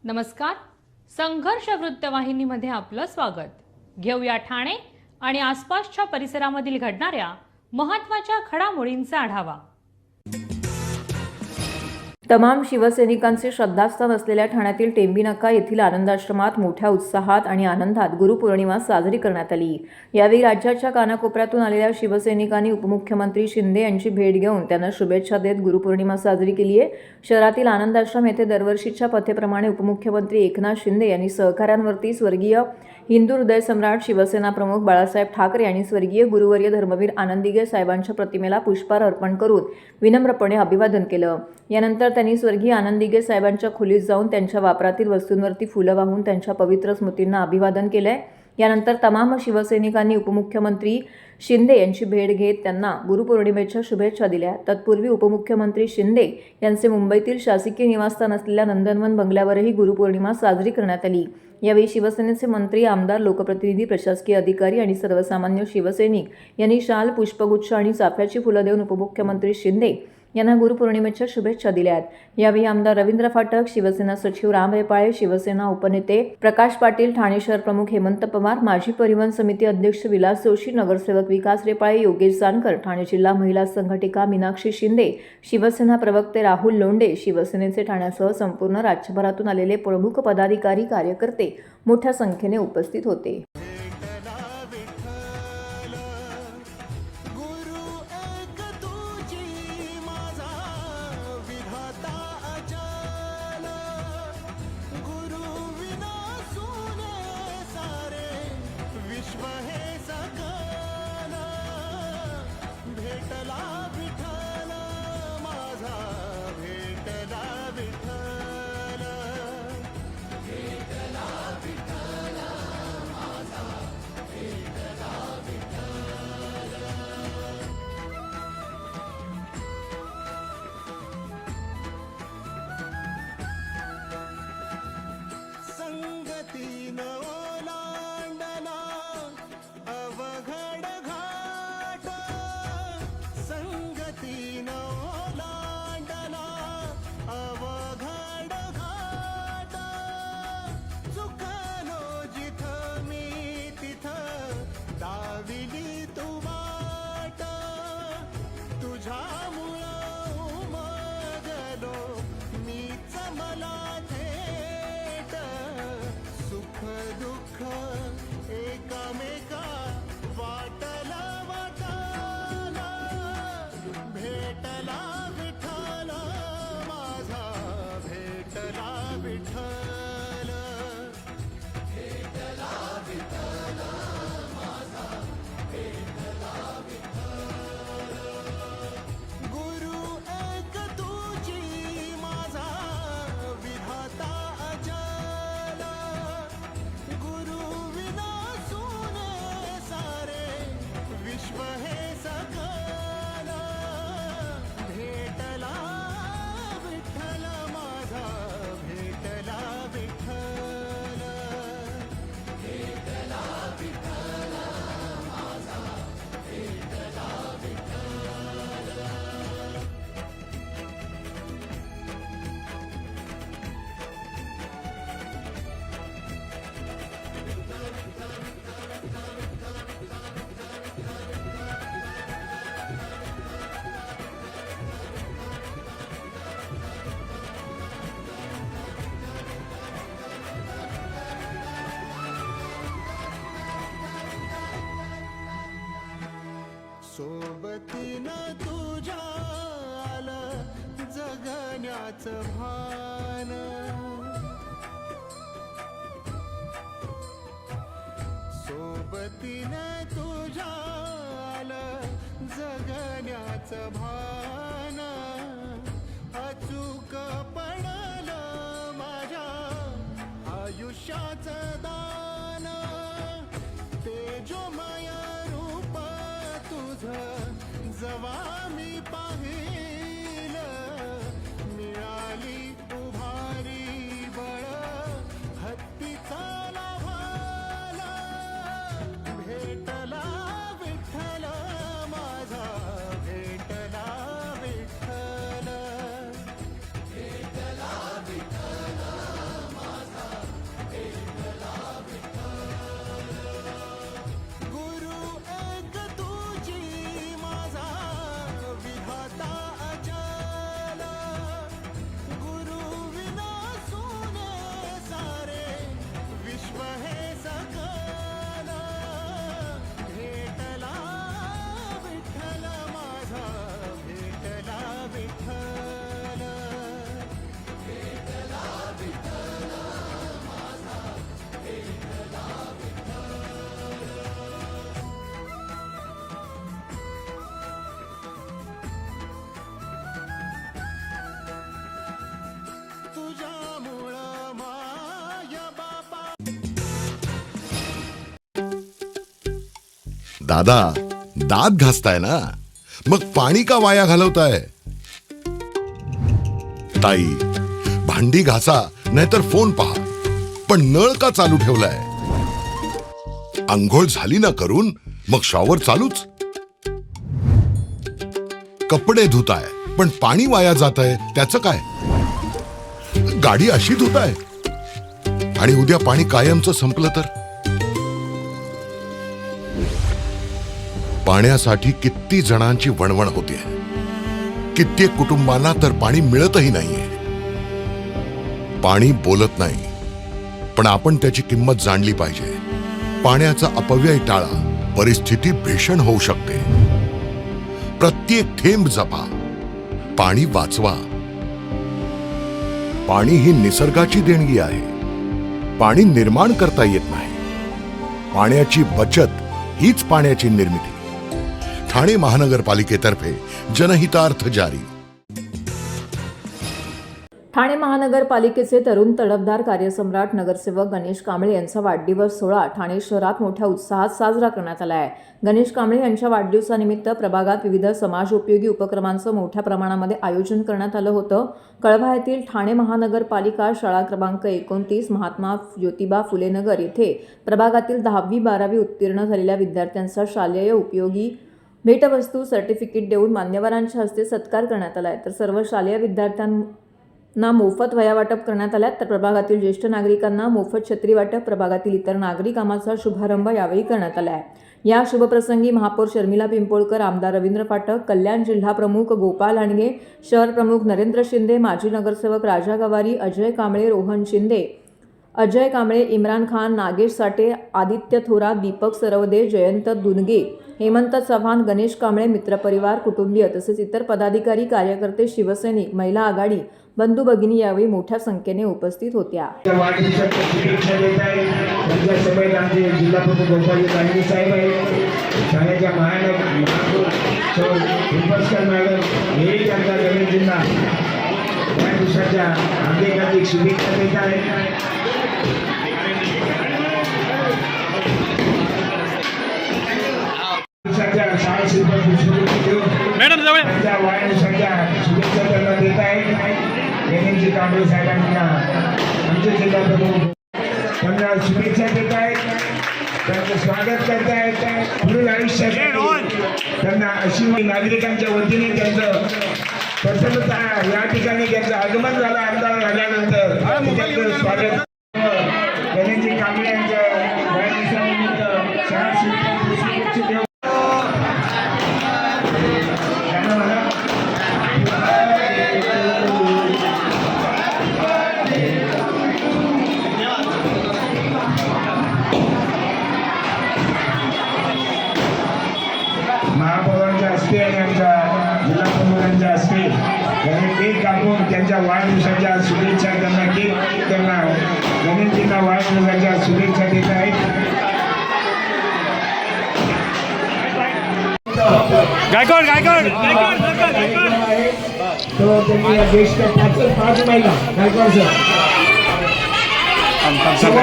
नमस्कार. संघर्ष वृत्तवाहिनीमध्ये आपलं स्वागत. घेऊया ठाणे आणि आसपासच्या परिसरामधील घडणाऱ्या महत्त्वाच्या घडामोडींचा आढावा. तमाम शिवसैनिकांचे श्रद्धास्थान असलेल्या ठाण्यातील टेंबीनाका येथील आनंदाश्रमात मोठ्या उत्साहात आणि आनंदात गुरुपौर्णिमा साजरी करण्यात आली. यावेळी राज्याच्या कानाकोपऱ्यातून आलेल्या शिवसैनिकांनी उपमुख्यमंत्री शिंदे यांची भेट घेऊन त्यांना शुभेच्छा देत गुरुपौर्णिमा साजरी केली आहे. शहरातील आनंदाश्रम येथे दरवर्षीच्या पथेप्रमाणे उपमुख्यमंत्री एकनाथ शिंदे यांनी सहकाऱ्यांवरती स्वर्गीय हिंदू हृदय सम्राट शिवसेना प्रमुख बाळासाहेब ठाकरे आणि स्वर्गीय गुरुवर्य धर्मवीर आनंदीगे साहेबांच्या प्रतिमेला पुष्पहार अर्पण करून विनम्रपणे अभिवादन केलं. यानंतर त्यांनी स्वर्गीय आनंदीगे साहेबांच्या खोलीत जाऊन त्यांच्या वापरातील वस्तूंवरती फुलं वाहून त्यांच्या पवित्र स्मृतींना अभिवादन केलंय. यानंतर तमाम शिवसैनिकांनी उपमुख्यमंत्री शिंदे यांची भेट घेत त्यांना गुरुपौर्णिमेच्या शुभेच्छा दिल्या. तत्पूर्वी उपमुख्यमंत्री शिंदे यांचे मुंबईतील शासकीय निवासस्थान असलेल्या नंदनवन बंगल्यावरही गुरुपौर्णिमा साजरी करण्यात आली. यावेळी शिवसेनेचे मंत्री, आमदार, लोकप्रतिनिधी, प्रशासकीय अधिकारी आणि सर्वसामान्य शिवसैनिक यांनी शाल, पुष्पगुच्छ आणि चाफ्याची फुलं देऊन उपमुख्यमंत्री शिंदे यांना गुरुपौर्णिमेच्या शुभेच्छा दिल्यात. यावेळी आमदार रवींद्र फाटक, शिवसेना सचिव राम हेपाळे, शिवसेना उपनेते प्रकाश पाटील, ठाणे शहर प्रमुख हेमंत पवार, माजी परिवहन समिती अध्यक्ष विलास जोशी, नगरसेवक विकास रेपाळे, योगेश जानकर, ठाणे जिल्हा महिला संघटिका मीनाक्षी शिंदे, शिवसेना प्रवक्ते राहुल लोंढे, शिवसेनेचे ठाण्यासह संपूर्ण राज्यभरातून आलेले प्रमुख पदाधिकारी, कार्यकर्ते मोठ्या संख्येने उपस्थित होते. सोबतीनं तुझ्या आलं जगण्याचं भान, सोबतीनं तुझ्या आलं जगण्याचं भान, अचूक पडलं माझ्या आयुष्याचं दान, तेजोमय रूप तुझं जवा मी पाहिलं, मिळाली उभारी बळ हत्तीचा लाभाला, भेटला विठ्ठल माझा, भेटला विठ्ठल, भेटला विठ्ठल माझा. दादा, दात घासताय ना, मग पाणी का वाया घालवताय? ताई, भांडी घासा नाहीतर फोन पहा, पण नळ का चालू ठेवलाय? अंघोळ झाली ना करून, मग शॉवर चालूच. कपडे धुताय पण पाणी वाया जात आहे, त्याचं काय? गाडी अशी धुताय आणि उद्या पाणी कायमचं संपलं तर? पाण्यासाठी किती जणांची वणवण होते. कित्येक कुटुंबांना तर पाणी मिळतही नाहीये. पाणी बोलत नाही, पण आपण त्याची किंमत जाणली पाहिजे. पाण्याचा अपव्यय टाळा, परिस्थिती भीषण होऊ शकते. प्रत्येक थेंब जपा, पाणी वाचवा. पाणी ही निसर्गाची देणगी आहे. पाणी निर्माण करता येत नाही. पाण्याची बचत हीच पाण्याची निर्मिती. ठाणे महानगरपालिकेतर्फे जनहितार्थ जारी. ठाणे महानगरपालिकेचे तरुण तडफदार कार्यसम्राट नगरसेवक गणेश कांबळे यांचा वाढदिवस सोहळा ठाणे शहरात मोठ्या उत्साहात साजरा करण्यात आला आहे. गणेश कांबळे यांच्या वाढदिवसानिमित्त प्रभागात विविध समाजोपयोगी उपक्रमांचं मोठ्या प्रमाणामध्ये आयोजन करण्यात आलं होतं. कळवा येथील ठाणे महानगरपालिका शाळा क्रमांक 29 महात्मा ज्योतिबा फुले नगर येथे प्रभागातील 10वी-12वी उत्तीर्ण झालेल्या विद्यार्थ्यांचा शालेय उपयोगी भेटवस्तू सर्टिफिकेट देऊन मान्यवरांच्या हस्ते सत्कार करण्यात आला आहे. तर सर्व शालेय विद्यार्थ्यांना मोफत वह्या वाटप करण्यात आल्यात. तर प्रभागातील ज्येष्ठ नागरिकांना मोफत छत्री वाटप, प्रभागातील इतर नागरी कामाचा शुभारंभ यावेळी करण्यात आला आहे. या शुभप्रसंगी महापौर शर्मिला पिंपोळकर, आमदार रवींद्र फाटक, कल्याण जिल्हा प्रमुख गोपाल हांडगे, शहर प्रमुख नरेंद्र शिंदे, माजी नगरसेवक राजा गवारी, अजय कांबळे, रोहन शिंदे, अजय कांबळे, इम्रान खान, नागेश साठे, आदित्य थोरात, दीपक सरवदे, जयंत दुनगे, हेमंत चव्हाण, गणेश कांबळे, मित्रपरिवार, कुटुंबीय तसेच इतर पदाधिकारी, कार्यकर्ते, शिवसैनिक, महिला आघाडी, बंधू भगिनी यावेळी मोठ्या संख्येने उपस्थित होत्या. वाढदिवसाच्या शुभेच्छा देत आहे. त्यांच्या समेत आमचे जिल्हा प्रमुख गोपाल हांडगे साहेब आहेत. ठाण्याच्या महापौर पिंपळकर मॅडम हेही त्यांच्या गणेशजींना वाढदिवसाच्या हार्दिक शुभेच्छा देत आहेत. मॅडम जवळ त्यांच्या वाढदिवसाच्या शुभेच्छा त्यांना देत आहेत. गणेशजी कांबळे साहेबांना आमचे जिल्हा प्रमुख त्यांना शुभेच्छा देत आहेत. त्यांचं स्वागत करत आहेत. पुढील आयुष्यासाठी त्यांना अशी नागरिकांच्या वतीने त्यांचं प्रथमतः या ठिकाणी त्यांचं आगमन झालं. आमदार झाल्यानंतर त्यांचं स्वागत. गणेशजी कांबळे यांच्या वाढदिवसानिमित्त शाळा शुभेच्छा देऊ. महापौरांच्या हस्ते आणि आमच्या जिल्हा प्रमुखांच्या हस्ते त्यांनी केक कापून त्यांच्या वाढदिवसाच्या शुभेच्छा त्यांना गणेशजींना वाढदिवसाच्या शुभेच्छा देत आहेत. गायकवाड तो त्यांनी ज्येष्ठ पाच महिला गायकवाड सर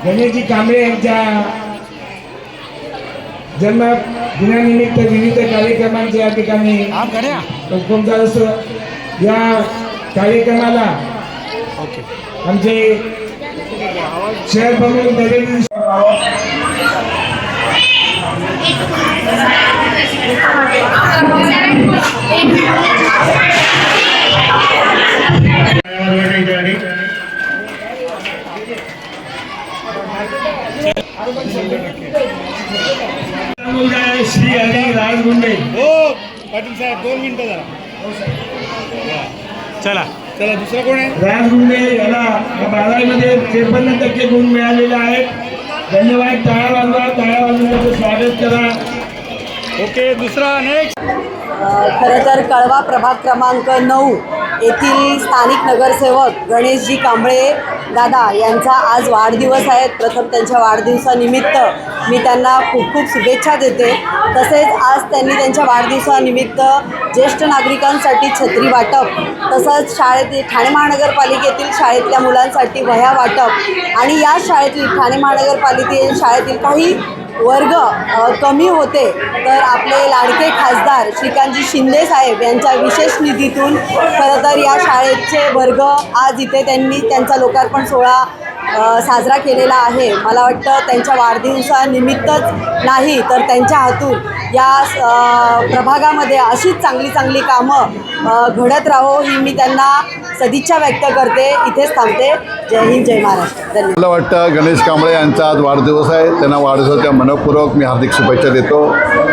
गणेशजी कांबळे यांच्या जन्म दिनानिमित्त विविध कार्यक्रमांचे या ठिकाणी कोणता असतो. या कार्यक्रमाला आमचे शहर प्रमुख नरेंद्र श्री हरी राजगुंडे. हो पाटील साहेब 2 मिनिटं जरा. चला दुसरा कोण आहे? राजगुंडे याला या बारावीमध्ये 53% गुण मिळालेले आहेत. धन्यवाद. टाळ्या वाजवा. त्याचं स्वागत करा. ओके दुसरा नेक्स्ट. खरं तर कळवा प्रभाग क्रमांक 9 येथील स्थानिक नगरसेवक गणेशजी कांबळे दादा यांचा आज वाढदिवस आहे. प्रथम त्यांच्या वाढदिवसानिमित्त मी त्यांना खूप खूप शुभेच्छा देते. तसेच आज त्यांनी त्यांच्या वाढदिवसानिमित्त ज्येष्ठ नागरिकांसाठी छत्री वाटप, तसंच शाळेतील ठाणे महानगरपालिकेतील शाळेतल्या मुलांसाठी वह्या वाटप आणि या शाळेतील ठाणे महानगरपालिके शाळेतील काही वर्ग कमी होते तर आपले लाडके खासदार श्रीकांतजी शिंदे साहेब यांच्या विशेष निधीतून खरं तर या शाळेचे वर्ग आज इथे त्यांनी त्यांचा लोकार्पण सोहळा साजरा केलेला आहे. मला वाटतं त्यांच्या वाढदिवसानिमित्तच नाही तर त्यांच्या हातून या प्रभागामध्ये अशीच चांगली चांगली कामं घडत राहो ही मी त्यांना सदिच्छा व्यक्त करते. इथेच थांबते. जय हिंद, जय महाराष्ट्र. धन्यवाद. मला वाटतं गणेश कांबळे यांचा आज वाढदिवस आहे. त्यांना वाढदिवसाच्या मनपूर्वक मी हार्दिक शुभेच्छा देतो.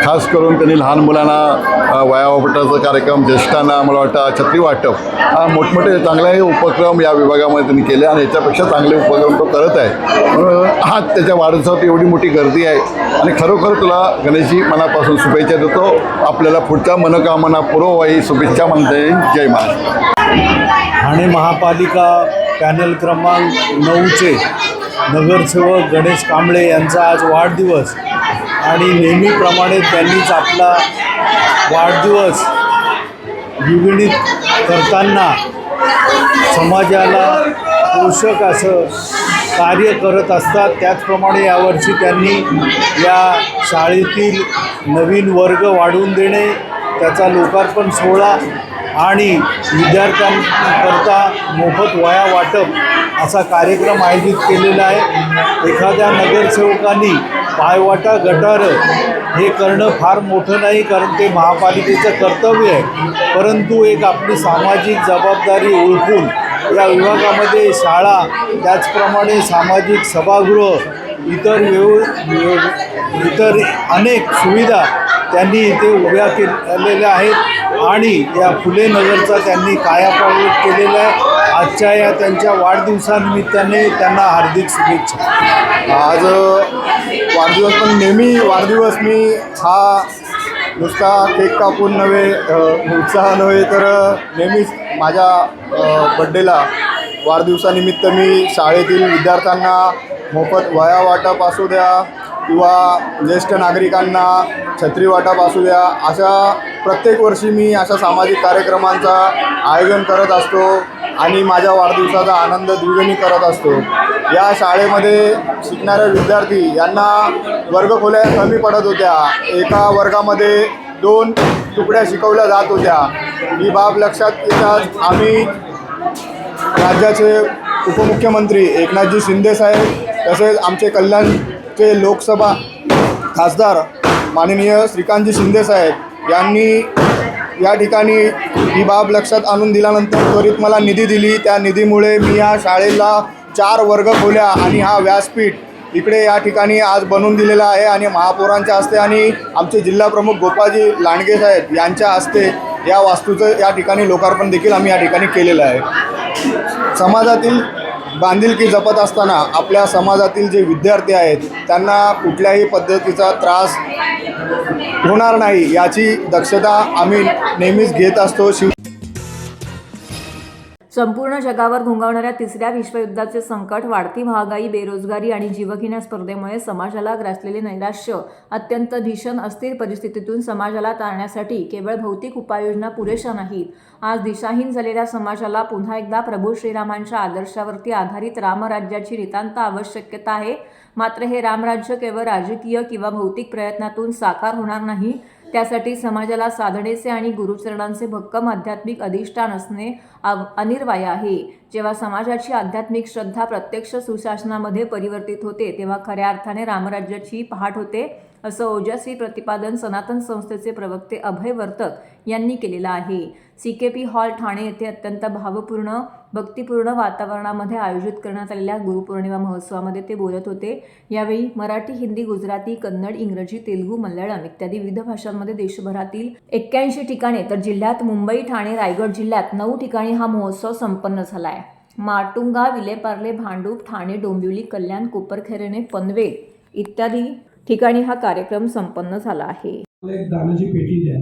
खास करून त्यांनी लहान मुलांना वयावापटाचा कार्यक्रम, ज्येष्ठांना मला वाटतं छत्री वाटप हा मोठमोठे चांगले उपक्रम या विभागामध्ये त्यांनी केले आणि याच्यापेक्षा चांगले उपक्रम तो करत आहे. म्हणून हा त्याच्या वाढदिवसात एवढी मोठी गर्दी आहे आणि खरोखर तुला गणेशजी मनापासून शुभेच्छा देतो. आपल्याला पुढच्या मनोकामना पुरवाई शुभेच्छा म्हणते. जय महाराष्ट्र. ठाणे महापालिका पॅनल क्रमांक 9चे नगरसेवक गणेश कांबळे यांचा आज वाढदिवस आणि नेहमीप्रमाणे त्यांनीच आपला वाढदिवस द्विगुणित करताना समाजाला पोषक असं कार्य करत असतात. त्याचप्रमाणे यावर्षी त्यांनी या शाळेतील नवीन वर्ग वाढवून देणे, त्याचा लोकार्पण सोहळा आणि विद्यार्थ्यांकरता मोफत वह्या वाटप असा कार्यक्रम आयोजित केलेला आहे. एखाद्या नगरसेवकांनी पायवाटा गटारं हे करणं फार मोठं नाही, कारण ते महापालिकेचं कर्तव्य आहे. परंतु एक आपली सामाजिक जबाबदारी ओळखून या विभागामध्ये शाळा, त्याचप्रमाणे सामाजिक सभागृह, इतर अनेक सुविधा त्यांनी इथे उभ्या केलेल्या आहेत आणि या फुले नगरचा त्यांनी कायापालट केलेला आहे. आजच्या या त्यांच्या वाढदिवसानिमित्ताने त्यांना हार्दिक शुभेच्छा. आज वाढदिवस, पण नेहमी वाढदिवस मी हा नुसता केक कापून नव्हे, उत्साह नव्हे, तर नेहमीच माझ्या बड्डेला वाढदिवसानिमित्त मी शाळेतील विद्यार्थ्यांना मोफत वह्या वाटप असू द्या किंवा ज्येष्ठ नागरिकांना छत्री वाटप असू द्या, अशा प्रत्येक वर्षी मी अशा सामाजिक कार्यक्रमांचा आयोजन करत असतो आणि माझ्या वाढदिवसाचा आनंद द्विगुणी करत असतो. या शाळेमध्ये शिकणारे विद्यार्थी यांना वर्गखोल्या कमी पडत होत्या. एका वर्गामध्ये 2 तुकड्या शिकवल्या जात होत्या. ही बाब लक्षात येताच आम्ही राज्याचे उपमुख्यमंत्री एकनाथजी शिंदे साहेब, तसेच आमचे कल्याणचे लोकसभा खासदार माननीय श्रीकांतजी शिंदे साहेब यांनी या ठिकाणी ही बाब लक्षात आणून दिल्यानंतर त्वरित मला निधी दिली. त्या निधीमुळे मी या शाळेला 4 वर्ग खोल्या आणि हा व्यासपीठ इकडे या ठिकाणी आज बनवून दिलेला आहे आणि महापौरांच्या हस्ते आणि आमचे जिल्हाप्रमुख गोपाळजी लांडगे साहेब यांच्या हस्ते या वास्तूचं या ठिकाणी लोकार्पण देखील आम्ही या ठिकाणी केलेलं आहे. समाजातील बांधिलकी जपत असताना आपल्या समाजातील जे विद्यार्थी आहेत त्यांना कुठल्याही पद्धतीचा त्रास होणार नाही याची दक्षता आम्ही नेहमीच घेत असतो. संपूर्ण जगावर घुंगवणाऱ्या तिसऱ्या विश्वयुद्धाचे संकट, वाढती महागाई, बेरोजगारी आणि जीवघेण्या स्पर्धेमुळे समाजाला ग्रासलेले नैराश्य, अत्यंत भीषण अस्थिर परिस्थितीतून समाजाला तारण्यासाठी केवळ भौतिक उपाययोजना पुरेशा नाहीत. आज दिशाहीन झालेल्या समाजाला पुन्हा एकदा प्रभू श्रीरामांच्या आदर्शावरती आधारित रामराज्याची नितांत आवश्यकता आहे. मात्र हे रामराज्य केवळ राजकीय किंवा भौतिक प्रयत्नातून साकार होणार नाही. त्यासाठी समाजाला साधनेचे आणि गुरुचरणांचे भक्कम आध्यात्मिक अधिष्ठान असणे अनिवार्य आहे. जेव्हा समाजाची आध्यात्मिक श्रद्धा प्रत्यक्ष सुशासनामध्ये परिवर्तित होते तेव्हा खऱ्या अर्थाने रामराज्याची पहाट होते, असं ओजस्वी प्रतिपादन सनातन संस्थेचे प्रवक्ते अभय वर्तक यांनी केलेलं आहे. CKP हॉल ठाणे येथे अत्यंत भावपूर्ण, भक्तिपूर्ण वातावरणामध्ये आयोजित करण्यात आलेल्या गुरुपौर्णिमा महोत्सवामध्ये ते बोलत होते. यावेळी मराठी, हिंदी, गुजराती, कन्नड, इंग्रजी, तेलुगू, मल्याळम इत्यादी विविध भाषांमध्ये देशभरातील 81 ठिकाणे तर जिल्ह्यात मुंबई, ठाणे, रायगड जिल्ह्यात 9 ठिकाणी हा महोत्सव संपन्न झाला आहे. माटुंगा, विलेपार्ले, भांडूप, ठाणे, डोंबिवली, कल्याण, कोपरखैरणे, पनवेल इत्यादी ठिकाणी हा कार्यक्रम संपन्न झाला आहे. एक दानाची पेटी द्या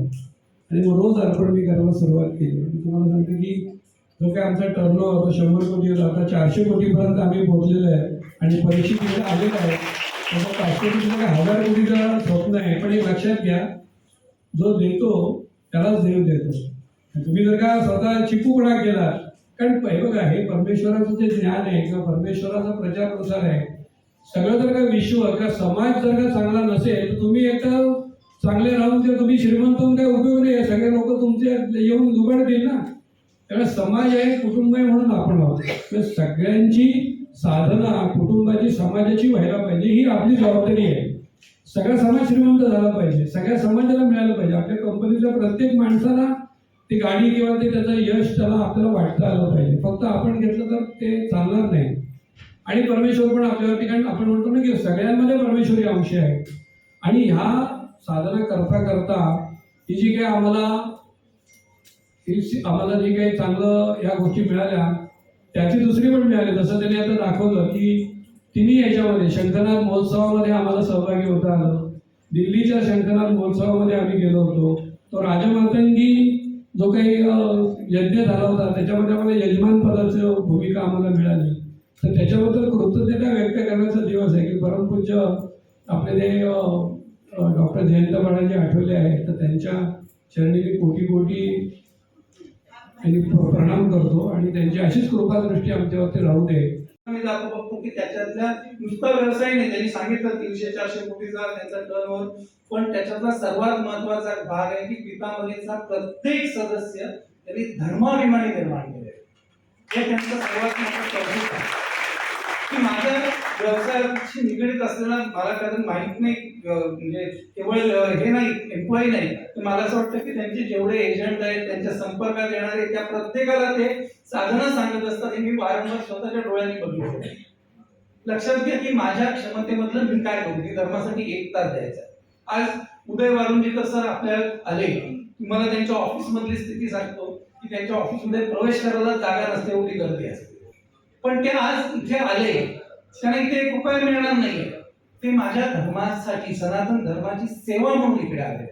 आणि मग रोज अर्पण मी करायला सुरुवात केली. मी तुम्हाला सांगते की जो काही आमचा टर्नओव्हर होता 100 कोटी होता, आता 400 कोटीपर्यंत आम्ही पोहोचलेलो आहे आणि परीक्षेत आलेलं आहे. त्याचा 500 कोटीचं काय 1000 कोटीचं स्वप्न आहे. पण एक लक्षात घ्या, जो देतो त्यालाच देव देतो. तुम्ही जर का स्वतः चिकूपणा केला, कारण हे बघा, हे परमेश्वराचं जे ज्ञान आहे किंवा परमेश्वराचा प्रचार प्रसार आहे, सगळं जर का विश्व किंवा समाज जर का चांगला नसेल तर तुम्ही एकदा चांगले राहून ते तुम्ही श्रीमंत होऊन काय उपयोग नाही. सगळे लोक तुमचे येऊन दुबाड देईल ना. त्यामुळे समाज आहे, कुटुंब आहे म्हणून आपण आहोत. सगळ्यांची साधना कुटुंबाची समाजाची व्हायला पाहिजे, ही आपली जबाबदारी आहे. सगळा समाज श्रीमंत झाला पाहिजे, सगळ्या समाजाला मिळालं पाहिजे. आपल्या कंपनीतल्या प्रत्येक माणसाला ती गाडी किंवा ते त्याचं यश त्याला आपल्याला वाटता आलं पाहिजे. फक्त आपण घेतलं तर ते चालणार नाही. आणि परमेश्वर पण आपल्यावरती, कारण आपण म्हणतो ना की सगळ्यांमध्ये परमेश्वरी अंश आहे. आणि ह्या साधना करता करता ही जी काही आम्हाला जी काही चांगलं या गोष्टी मिळाल्या, त्याची दुसरी पण मिळाली. जसं त्यांनी आता दाखवलं की तिन्ही याच्यामध्ये शंखनाद महोत्सवामध्ये आम्हाला सहभागी होता आलं. दिल्लीच्या शंखनाद महोत्सवामध्ये आम्ही गेलो होतो. तो राजमार्तंगी जो काही यज्ञ झाला होता त्याच्यामध्ये आम्हाला यजमान पदाची भूमिका आम्हाला मिळाली. तर त्याच्याबद्दल कृतज्ञता व्यक्त करण्याचा दिवस आहे की परमपूज्य आपले जे डॉक्टर जयंत बाळाजी आठवले आहेत, तर त्यांच्या चरणी मी कोटी कोटी प्रणाम करतो आणि त्यांची अशीच कृपादृष्टी आमच्यावरती राहू दे. आम्ही जातो बघतो की त्याच्यातल्या नुसता व्यवसाय नाही, त्यांनी सांगितलं 300-400 कोटीचा त्यांचा टर्नओव्हर, पण त्याच्यातला सर्वात महत्वाचा भाग आहे की पितामलीचा प्रत्येक सदस्य त्यांनी धर्माभिमानी निर्माण केले. हे त्यांचं सर्वात मोठं कौतुक आहे की माझ्या व्यवसायाशी निगडीत असलेला मला कधी माहीत नाही, म्हणजे केवळ हे नाही एम्प्लॉई नाही, तर मला असं वाटतं की त्यांचे जेवढे एजंट आहेत, त्यांच्या संपर्कात येणारे, त्या प्रत्येकाला ते साधना सांगत असतात. हे मी वारंवार स्वतःच्या डोळ्यांनी बघितलं. लक्षात घ्या की माझ्या क्षमतेमधलं मी काय करू की धर्मासाठी 1 तास द्यायचा. आज उदय वारुंजीकर सर आपल्याला आले, मला त्यांच्या ऑफिस मधली स्थिती सांगतो की त्यांच्या ऑफिसमध्ये प्रवेश करायला जागा नसते, एवढी गर्दी असते. पण ते आज इथे आले, त्यांना इथे 1 रुपया मिळणार नाहीये. ते माझ्या धर्मासाठी, सनातन धर्माची सेवा म्हणून इकडे आले.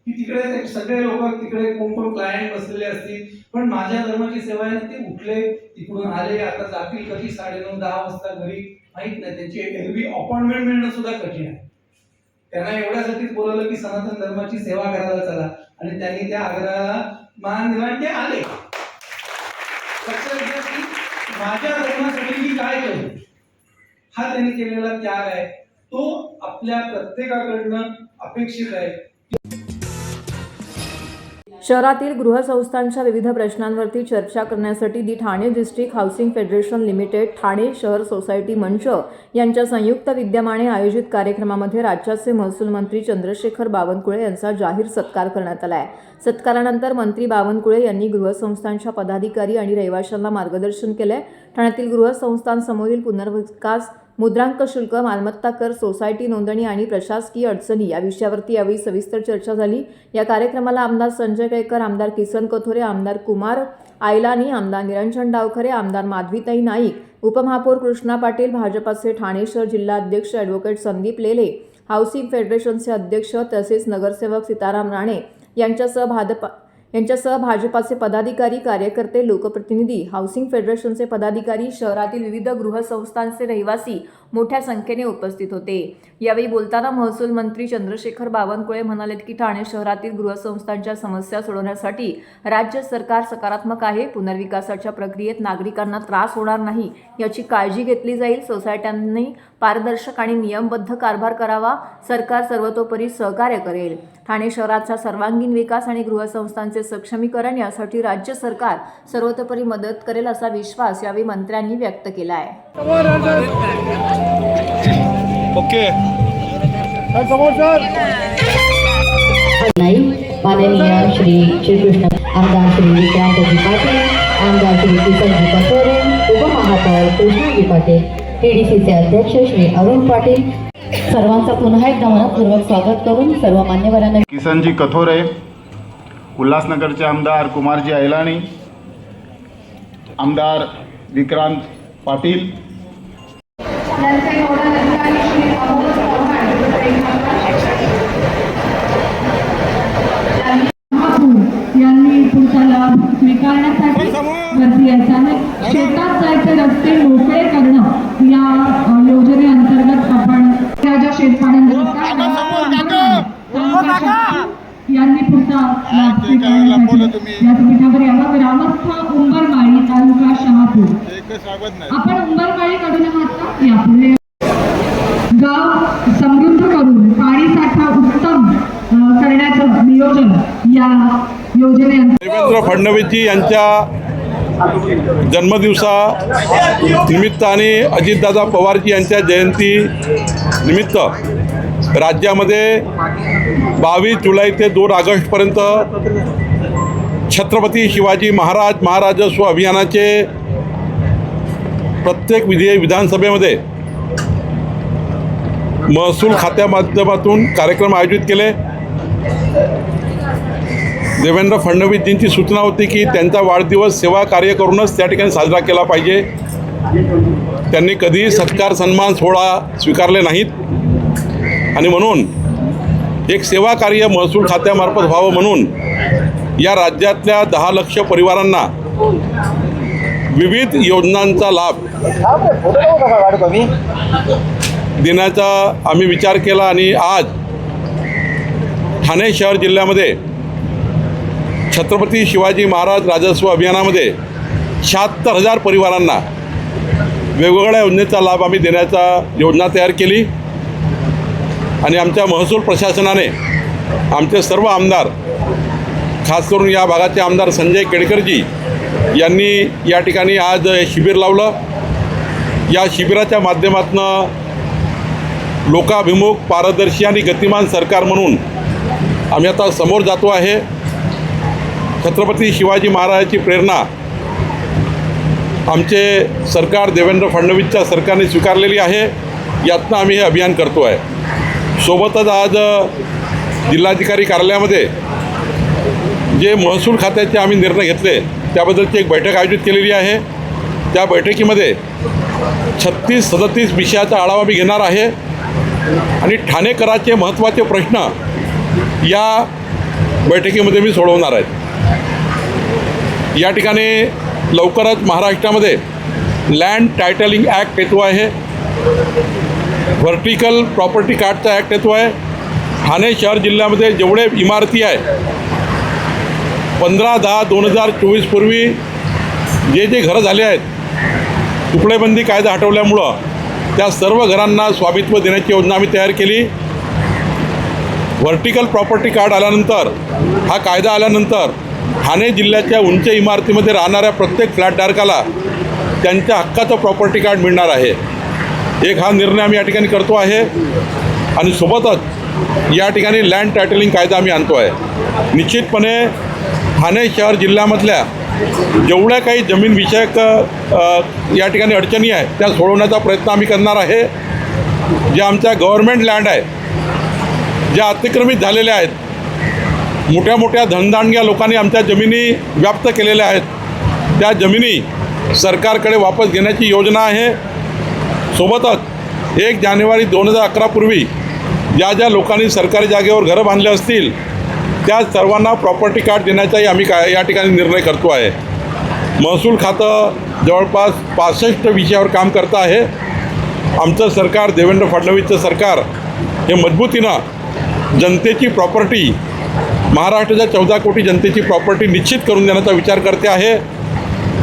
की तिकडे सगळे लोक तिकडे कोण क्लायंट बसलेले असतील, पण माझ्या धर्माची सेवा आहे ना, ते उठले तिकडून आले. आता जातील कधी 9:30-10 वाजता घरी माहित नाही. त्यांची एरवी अपॉइंटमेंट मिळणं सुद्धा कठीण आहे. त्यांना एवढ्यासाठीच बोलवलं की सनातन धर्माची सेवा करायला चला, आणि त्यांनी त्या आग्रहाला मान दिला आणि ते आले. लक्षात घ्या की माझ्या धर्मासाठी मी काय करू, हा त्यांनी केलेला त्याग आहे, तो आपल्या प्रत्येकाकडनं अपेक्षित आहे. शहरातील गृहसंस्थांच्या विविध प्रश्नांवरती चर्चा करण्यासाठी the Thane district housing federation limited Thane शहर सोसायटी मंच यांच्या संयुक्त विद्यमाने आयोजित कार्यक्रमामध्ये राज्याचे महसूल मंत्री चंद्रशेखर बावनकुळे यांचा जाहीर सत्कार करण्यात आला आहे. सत्कारानंतर मंत्री बावनकुळे यांनी गृहसंस्थांच्या पदाधिकारी आणि रहिवाशांना मार्गदर्शन केले. ठाण्यातील गृहसंस्थांसमोरील पुनर्विकास, मुद्रांक शुल्क, मालमत्ता कर, सोसायटी नोंदणी आणि प्रशासकीय अडचणी या विषयावरती यावेळी सविस्तर चर्चा झाली. या कार्यक्रमाला आमदार संजय केळकर, आमदार किसन कथोरे, आमदार कुमार आयलानी, आमदार निरंजन डावखरे, आमदार माधवीताई नाईक, उपमहापौर कृष्णा पाटील, भाजपाचे ठाणे शहर जिल्हा अध्यक्ष ॲडव्होकेट संदीप लेले, हाऊसिंग फेडरेशनचे अध्यक्ष तसेच नगरसेवक सीताराम राणे यांच्यासह भाजपाचे पदाधिकारी, कार्यकर्ते, लोकप्रतिनिधी, हाऊसिंग फेडरेशनचे पदाधिकारी, शहरातील विविध गृहसंस्थांचे रहिवासी मोठ्या संख्येने उपस्थित होते. यावेळी बोलताना महसूल मंत्री चंद्रशेखर बावनकुळे म्हणाले की ठाणे शहरातील गृहसंस्थांच्या समस्या सोडवण्यासाठी राज्य सरकार सकारात्मक आहे. पुनर्विकासाच्या प्रक्रियेत नागरिकांना त्रास होणार नाही याची काळजी घेतली जाईल. सोसायट्यांनी पारदर्शक आणि नियमबद्ध कारभार करावा. सरकार सर्वतोपरी सहकार्य करेल. ठाणे शहराचा सर्वांगीण विकास आणि गृहसंस्थांचे सक्षमीकरण यासाठी राज्य सरकार सर्वतोपरी मदत करेल असा विश्वास यावेळी मंत्र्यांनी व्यक्त केला आहे. माननीय श्री श्रीकृष्ण आमदार श्री विक्रांतजी पाटील, आमदार श्री किसनजी कथोरे, उपमहापौर कृष्णाजी पाटील, TDCचे अध्यक्ष श्री अरुण पाटील, सर्वांचा पुन्हा एकदा मनपूर्वक स्वागत करून सर्व मान्यवरांना. किसनजी कथोरे, उल्हासनगरचे आमदार कुमारजी आयलानी, आमदार विक्रांत पाटील, यांनी पुढचा लाभ स्वीकारण्यासाठी वरती यायचं आहे. शेतात जायचे रस्ते मोकळे करणं या योजनेअंतर्गत आपण राजा यांनी पुढचा लाभ स्वीकारण्यासाठी व्यासपीठावर यावं. ग्रामस्थ उंबरमाळी, तालुका शहापूर. आपण उंबरमाळीकडून आहात का? यापुढे गाव समृद्ध करून पाणी साठा उत्तम करण्याचं नियोजन या योजनेअंतर्गत देवेंद्र फडणवीसजी यांच्या जन्मदिवसा निमित्त आणि अजितदादा पवारजी यांच्या जयंती निमित्त राज्यामध्ये 22 जुलै ते 2 ऑगस्टपर्यंत छत्रपती शिवाजी महाराज महाराजस्व अभियानाचे प्रत्येक विधानसभेमध्ये महसूल खात्या माध्यमातून कार्यक्रम आयोजित केले. देवेंद्र फडणवीसजींची सूचना होती की त्यांचा वाढदिवस सेवा कार्य करूनच त्या ठिकाणी साजरा केला पाहिजे. त्यांनी कधीही सत्कार सन्मान सोहळा स्वीकारले नाहीत आणि म्हणून एक सेवा कार्य महसूल खात्यामार्फत व्हावं म्हणून या राज्यातल्या 10 लाख परिवारांना विविध योजनांचा लाभ देण्याचा आम्ही विचार केला आणि आज ठाणे शहर जिल्ह्यामध्ये छत्रपती शिवाजी महाराज राजस्व अभियानामध्ये 76,000 परिवारांना वेगवेगळ्या योजनेचा लाभ आम्ही देण्याचा योजना तयार केली आणि आमच्या महसूल प्रशासनाने आमचे सर्व आमदार, खास करून या भागाचे आमदार संजय केळकरजी यांनी या ठिकाणी आज शिबिर लावलं. या शिबिराच्या माध्यमातून लोकाभिमुख, पारदर्शी आणि गतिमान सरकार म्हणून आम्ही आता समोर जातो आहे. छत्रपती शिवाजी महाराजांची प्रेरणा आमचे सरकार देवेंद्र फडणवीसच्या सरकारने स्वीकारलेली आहे. यातनं आम्ही हे अभियान करतो आहे. सोबतच आज जिल्हाधिकारी कार्यालयामध्ये जे महसूल खात्याचे आम्ही निर्णय घेतले त्याबद्दलची एक बैठक आयोजित केलेली आहे. त्या बैठकीमध्ये 36-37 विषयाचा आढावा मी घेणार आहे आणि ठाणेकरांचे महत्त्वाचे प्रश्न या बैठकीमध्ये मी सोडवणार आहे. या ठिकाणी लवकरच महाराष्ट्रामध्ये लँड टायटलिंग ॲक्ट येतो आहे, व्हर्टिकल प्रॉपर्टी कार्डचा ॲक्ट येतो आहे. ठाणे शहर जिल्ह्यामध्ये जेवढे इमारती आहे 15/10/2024 पूर्वी जे घरं झाले आहेत, तुकडेबंदी कायदा हटवल्यामुळं त्या सर्व घरांना स्वामित्व देण्याची योजना आम्ही तयार केली. व्हर्टिकल प्रॉपर्टी कार्ड आल्यानंतर, हा कायदा आल्यानंतर ठाणे जिल्ह्याच्या उंच इमारतीमध्ये राहणाऱ्या प्रत्येक फ्लॅटधारकाला त्यांच्या हक्काचं प्रॉपर्टी कार्ड मिळणार आहे. एक हा निर्णय आम्ही या ठिकाणी करतो आहे आणि सोबतच या ठिकाणी लँड टायटलिंग कायदा आम्ही आणतो आहे. निश्चितपणे ठाणे शहर जिल्ह्यामधल्या जेवढ्या काही जमीनविषयक या ठिकाणी अडचणी आहेत त्या सोडवण्याचा प्रयत्न आम्ही करणार आहे. ज्या आमच्या गव्हर्नमेंट लँड आहे, ज्या अतिक्रमित झालेल्या आहेत, मोठ्या मोठ्या धनदांडग्या लोकांनी आमच्या जमिनी व्याप्त केलेल्या आहेत, त्या जमिनी सरकारकडे वापस घेण्याची योजना आहे. सोबतच 1 जानेवारी 2011 पूर्वी ज्या लोकांनी सरकारी जागेवर घरं बांधले असतील त्या सर्वांना प्रॉपर्टी कार्ड देण्याचाही आम्ही या ठिकाणी निर्णय करतो आहे. महसूल खातं जवळपास 65 विषयावर काम करतं आहे. आमचं सरकार, देवेंद्र फडणवीसचं सरकार हे मजबूतीनं जनतेची प्रॉपर्टी, महाराष्ट्राच्या 14 कोटी जनतेची प्रॉपर्टी निश्चित करून देण्याचा विचार करते आहे.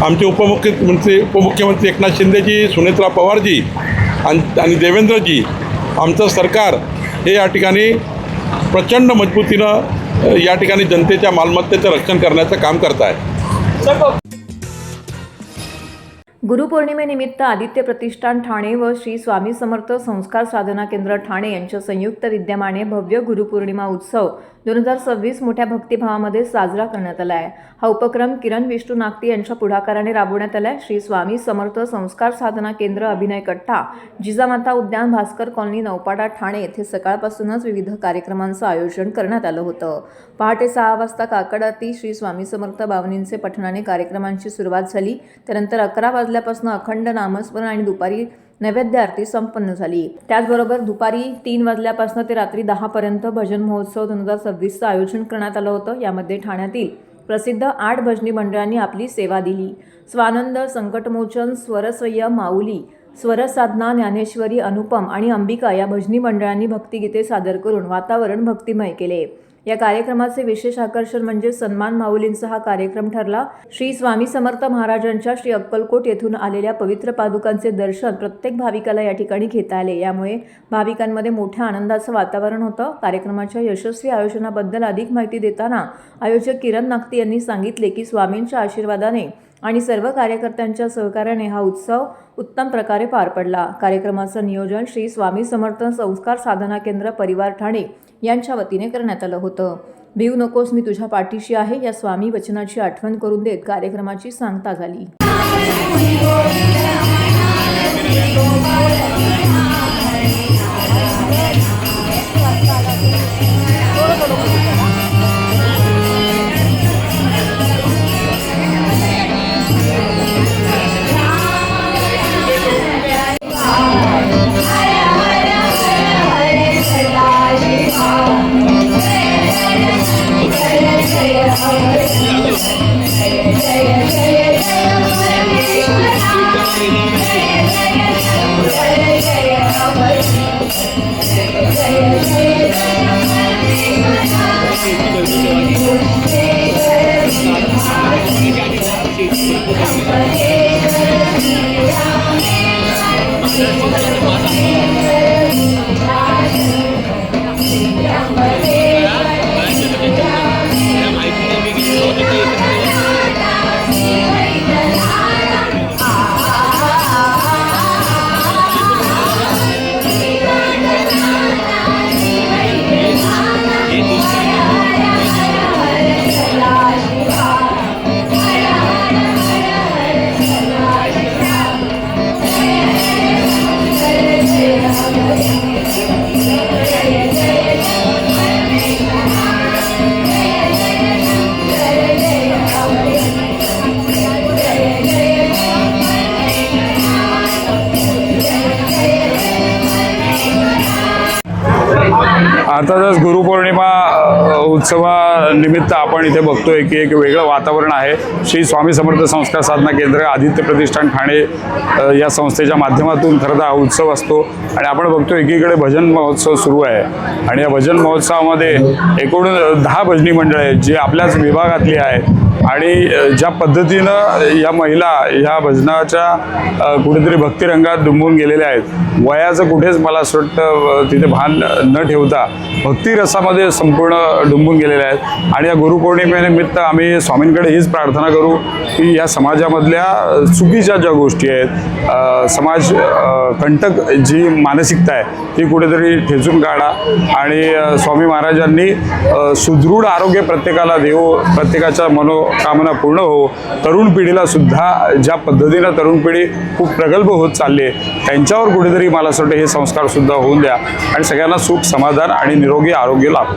आमचे उपमुख्यमंत्री एकनाथ शिंदेजी, सुनेत्रा पवारजी आणि देवेंद्रजी, आमचं सरकार हे या ठिकाणी प्रचंड मजबूतीनं या ठिकाणी जनतेच्या मालमत्तेचं रक्षण करण्याचं काम करत आहे. गुरुपौर्णिमेनिमित्त आदित्य प्रतिष्ठान ठाणे व श्री स्वामी समर्थ संस्कार साधना केंद्र ठाणे यांच्या संयुक्त विद्यमाने भव्य गुरुपौर्णिमा उत्सव 2026 मोठ्या भक्तिभावामध्ये साजरा करण्यात आला आहे. हा उपक्रम किरण विष्णू नागती यांच्या पुढाकाराने राबवण्यात आला आहे. श्री स्वामी समर्थ संस्कार साधना केंद्र, अभिनय कट्टा, जिजामाता उद्यान, भास्कर कॉलनी, नौपाडा, ठाणे येथे सकाळपासूनच विविध कार्यक्रमांचं आयोजन करण्यात आलं होतं. पहाटे 6 वाजता काकड आरती, श्री स्वामी समर्थ बावनींचे पठणाने कार्यक्रमांची सुरुवात झाली. त्यानंतर 11 वाजल्यापासून अखंड नामस्मरण आणि दुपारी नैवेद्य आरती संपन्न झाली. त्याचबरोबर दुपारी 3 वाजल्यापासून ते रात्री 10 पर्यंत भजन महोत्सव 2026चं आयोजन करण्यात आलं होतं. यामध्ये ठाण्यातील प्रसिद्ध 8 भजनी मंडळांनी आपली सेवा दिली. स्वानंद, संकटमोचन, स्वरसंयम, माऊली, स्वरसाधना, ज्ञानेश्वरी, अनुपम आणि अंबिका या भजनी मंडळांनी भक्तिगीते सादर करून वातावरण भक्तिमय केले. या कार्यक्रमाचे विशेष आकर्षण म्हणजे सन्मान माऊलींचा हा कार्यक्रम ठरला. श्री स्वामी समर्थ महाराजांच्या श्री अक्कलकोट येथून आलेल्या पवित्र पादुकांचे दर्शन प्रत्येक भाविकाला या ठिकाणी घेता आले. यामुळे भाविकांमध्ये मोठ्या आनंदाचं वातावरण होतं. कार्यक्रमाच्या यशस्वी आयोजनाबद्दल अधिक माहिती देताना आयोजक किरण नागती यांनी सांगितले की स्वामींच्या आशीर्वादाने आणि सर्व कार्यकर्त्यांच्या सहकार्याने हा उत्सव उत्तम प्रकारे पार पडला. कार्यक्रमाचं नियोजन श्री स्वामी समर्थ संस्कार साधना केंद्र परिवार ठाणे यांच्या वतीने करण्यात आलं होतं. भिऊ नकोस मी तुझ्या पाठीशी आहे या स्वामी वचनाची आठवण करून देत कार्यक्रमाची सांगता झाली. अर्थातच गुरुपौर्णिमा उत्सवानिमित्त आपण इथे बघतोय की एक वेगळं वातावरण आहे. श्री स्वामी समर्थ संस्कार साधना केंद्र आदित्य प्रतिष्ठान ठाणे या संस्थेच्या माध्यमातून खरं तर हा उत्सव असतो आणि आपण बघतो एकीकडे भजन महोत्सव सुरू आहे आणि या भजन महोत्सवामध्ये एकूण 10 भजनी मंडळे आहेत जी आपल्याच विभागातली आहेत आणि ज्या पद्धतीनं या महिला ह्या भजनाच्या कुठेतरी भक्तिरंगात डुंबून गेलेल्या आहेत. वयाचं कुठेच मला असं वाटतं तिथे भान न ठेवता भक्तिरसामध्ये संपूर्ण डुंबून गेलेल्या आहेत आणि या गुरुपौर्णिमेनिमित्त आम्ही स्वामींकडे हीच प्रार्थना करू की या समाजामधल्या चुकीच्या ज्या गोष्टी आहेत, समाज कंटक जी मानसिकता आहे ती कुठेतरी ठेचून काढा आणि स्वामी महाराजांनी सुदृढ आरोग्य प्रत्येकाला देऊ, प्रत्येकाच्या मनोकामना पूर्ण हो. तरुण पिढीला सुद्धा ज्या पद्धतीनं तरुण पिढी खूप प्रगल्भ होत चालली आहे त्यांच्यावर कुठेतरी मला असं वाटतं हे संस्कार सुद्धा होऊन द्या आणि सगळ्यांना सुख, समाधान आणि निरोगी आरोग्य लाभ.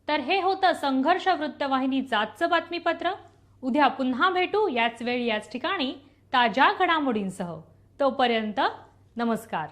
तर हे होतं संघर्ष वृत्तवाहिनीचं आजचं बातमीपत्र. उद्या पुन्हा भेटू याच वेळी याच ठिकाणी ताज्या घडामोडींसह. तोपर्यंत नमस्कार.